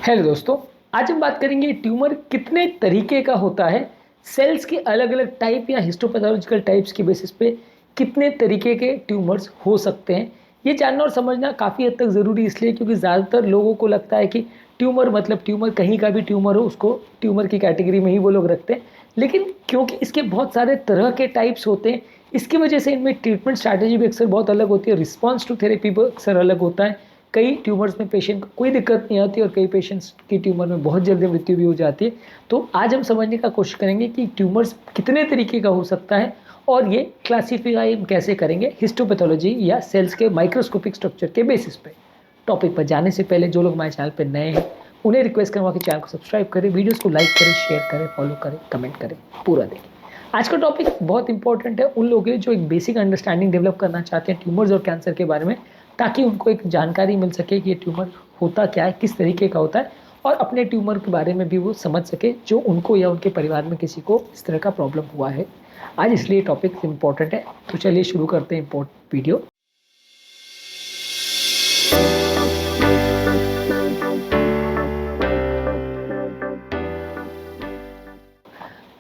Hello दोस्तों, आज हम बात करेंगे ट्यूमर कितने तरीके का होता है। सेल्स के अलग अलग टाइप या हिस्टोपैथोलॉजिकल टाइप्स की बेसिस पे कितने तरीके के ट्यूमर्स हो सकते हैं, ये जानना और समझना काफ़ी हद तक ज़रूरी इसलिए क्योंकि ज़्यादातर लोगों को लगता है कि ट्यूमर मतलब ट्यूमर कहीं का भी ट्यूमर हो उसको ट्यूमर की कैटेगरी में ही वो लोग रखते हैं। लेकिन क्योंकि इसके बहुत सारे तरह के टाइप्स होते हैं, इसकी वजह से इनमें ट्रीटमेंट स्ट्रैटेजी भी अक्सर बहुत अलग होती है, रिस्पॉन्स टू थेरेपी भी अक्सर अलग होता है। कई ट्यूमर्स में पेशेंट को कोई दिक्कत नहीं आती और कई पेशेंट्स की ट्यूमर में बहुत जल्दी मृत्यु भी हो जाती है। तो आज हम समझने का कोशिश करेंगे कि ट्यूमर्स कितने तरीके का हो सकता है और ये क्लासीफाई हम कैसे करेंगे हिस्टोपैथोलॉजी या सेल्स के माइक्रोस्कोपिक स्ट्रक्चर के बेसिस पे। टॉपिक पर जाने से पहले जो लोग हमारे चैनल पर नए हैं उन्हें रिक्वेस्ट करूँगा कि चैनल को सब्सक्राइब करें, वीडियोज़ को लाइक करें, शेयर करें, फॉलो करें, कमेंट करें, पूरा देखें। आज का टॉपिक बहुत इंपॉर्टेंट है उन लोगों के लिए जो एक बेसिक अंडरस्टैंडिंग डेवलप करना चाहते हैं ट्यूमर्स और कैंसर के बारे में, ताकि उनको एक जानकारी मिल सके कि ये ट्यूमर होता क्या है, किस तरीके का होता है और अपने ट्यूमर के बारे में भी वो समझ सके जो उनको या उनके परिवार में किसी को इस तरह का प्रॉब्लम हुआ है। आज इसलिए टॉपिक इम्पॉर्टेंट है। तो चलिए शुरू करते हैं इम्पोर्टेंट वीडियो।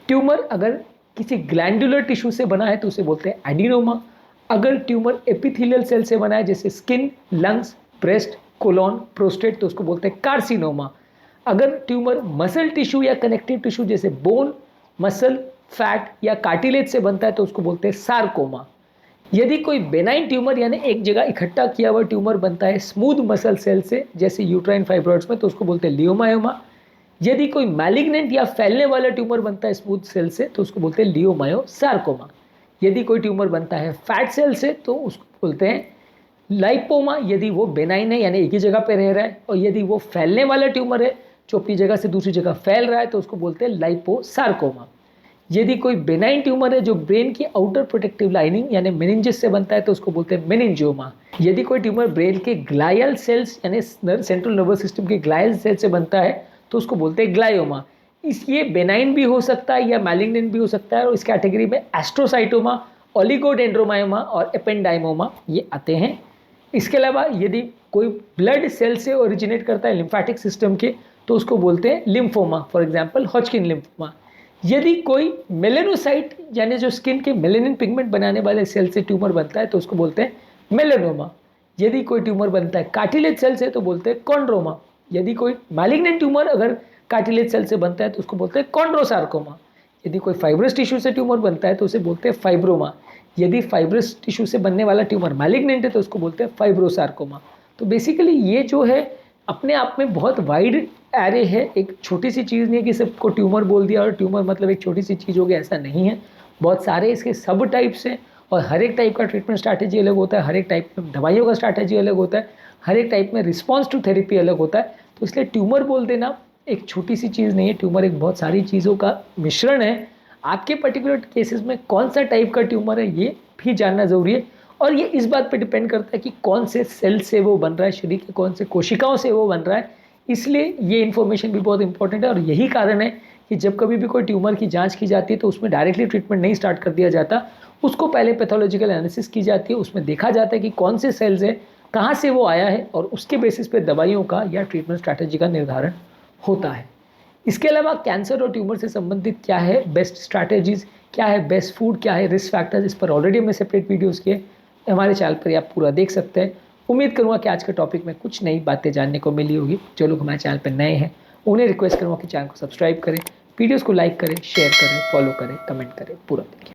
ट्यूमर अगर किसी ग्लैंडुलर टिश्यू से बना है तो उसे बोलते हैं एडिनोमा। अगर ट्यूमर एपिथेलियल सेल से बना है जैसे skin, lungs, breast, colon, prostate तो उसको बोलते हैं कार्सिनोमा। अगर ट्यूमर मसल टिश्यू या कनेक्टिव टिश्यू जैसे बोन, मसल, फैट या कार्टिलेज से बनता है तो उसको बोलते हैं सार्कोमा। यदि कोई बेनाइन ट्यूमर यानी एक जगह इकट्ठा किया हुआ ट्यूमर बनता है स्मूथ मसल सेल से जैसे यूट्राइन फाइब्रॉइड्स में तो उसको बोलते हैं लियोमायोमा। यदि कोई मैलिग्नेंट या फैलने वाला ट्यूमर बनता है स्मूथ सेल से तो उसको बोलते हैं लियोमायोसार्कोमा। यदि कोई ट्यूमर बनता है फैट सेल से तो उसको बोलते हैं लाइपोमा। यदि वो बेनाइन है यानी एक ही जगह पे रह रहा है, और यदि वो फैलने वाला ट्यूमर है जो अपनी जगह से दूसरी जगह फैल रहा है तो उसको बोलते हैं लाइपोसार्कोमा। यदि कोई बेनाइन ट्यूमर है जो ब्रेन की आउटर प्रोटेक्टिव लाइनिंग यानी मेनिंजेस से बनता है तो उसको बोलते हैं मेनिंजियोमा। यदि कोई ट्यूमर ब्रेन के ग्लायल सेल्स यानी सेंट्रल नर्वस सिस्टम के ग्लायल सेल से बनता है तो उसको बोलते हैं ग्लायोमा। ये बेनाइन भी हो सकता है या मैलिग्नेंट भी हो सकता है और इस कैटेगरी में एस्ट्रोसाइटोमा, ओलिगोडेंड्रोमायोमा और एपेंडाइमोमा ये आते हैं। इसके अलावा यदि कोई ब्लड सेल से ओरिजिनेट करता है लिम्फेटिक सिस्टम के तो उसको बोलते हैं lymphoma, for example Hodgkin lymphoma. यदि कोई मेलेनोसाइट यानी जो स्किन के मेलेनिन पिगमेंट बनाने वाले सेल से ट्यूमर बनता है तो उसको बोलते हैं मेलेनोमा। यदि कोई ट्यूमर बनता है कार्टिलेज सेल से तो बोलते हैं कॉन्ड्रोमा। यदि कोई मैलिग्नेंट ट्यूमर अगर कार्टिलेज सेल से बनता है तो उसको बोलते हैं कॉन्ड्रोसार्कोमा। यदि कोई फाइब्रस टिश्यू से ट्यूमर बनता है तो उसे बोलते हैं फाइब्रोमा। यदि फाइब्रस टिश्यू से बनने वाला ट्यूमर मैलिग्नेंट है तो उसको बोलते हैं फाइब्रोसार्कोमा। तो बेसिकली ये जो है अपने आप में बहुत वाइड एरे है, एक छोटी सी चीज़ नहीं है कि सबको ट्यूमर बोल दिया और ट्यूमर मतलब एक छोटी सी चीज़ हो गई, ऐसा नहीं है। बहुत सारे इसके सब टाइप्स हैं और हर एक टाइप का ट्रीटमेंट स्ट्रैटेजी अलग होता है, हर एक टाइप में दवाइयों का स्ट्रैटेजी अलग होता है, हर एक टाइप में रिस्पॉन्स टू थेरेपी अलग होता है। तो इसलिए ट्यूमर बोल देना एक छोटी सी चीज़ नहीं है, ट्यूमर एक बहुत सारी चीज़ों का मिश्रण है। आपके पर्टिकुलर केसेस में कौन सा टाइप का ट्यूमर है ये भी जानना ज़रूरी है और ये इस बात पर डिपेंड करता है कि कौन से सेल से वो बन रहा है, शरीर के कौन से कोशिकाओं से वो बन रहा है। इसलिए ये इन्फॉर्मेशन भी बहुत इंपॉर्टेंट है और यही कारण है कि जब कभी भी कोई ट्यूमर की जांच की जाती है तो उसमें डायरेक्टली ट्रीटमेंट नहीं स्टार्ट कर दिया जाता, उसको पहले पैथोलॉजिकल एनालिसिस की जाती है, उसमें देखा जाता है कि कौन से सेल्स हैं, कहाँ से वो आया है और उसके बेसिस पे दवाइयों का या ट्रीटमेंट स्ट्रैटेजी का निर्धारण होता है। इसके अलावा कैंसर और ट्यूमर से संबंधित क्या है बेस्ट स्ट्रैटेजीज, क्या है बेस्ट फूड, क्या है रिस्क फैक्टर्स, इस पर ऑलरेडी हमने सेपरेट वीडियोज़ किए, हमारे चैनल पर आप पूरा देख सकते हैं। उम्मीद करूँगा कि आज के टॉपिक में कुछ नई बातें जानने को मिली होगी। जो लोग हमारे चैनल पर नए हैं उन्हें रिक्वेस्ट करूँगा कि चैनल को सब्सक्राइब करें, वीडियोज़ को लाइक करें, शेयर करें, फॉलो करें, कमेंट करें, पूरा देखें।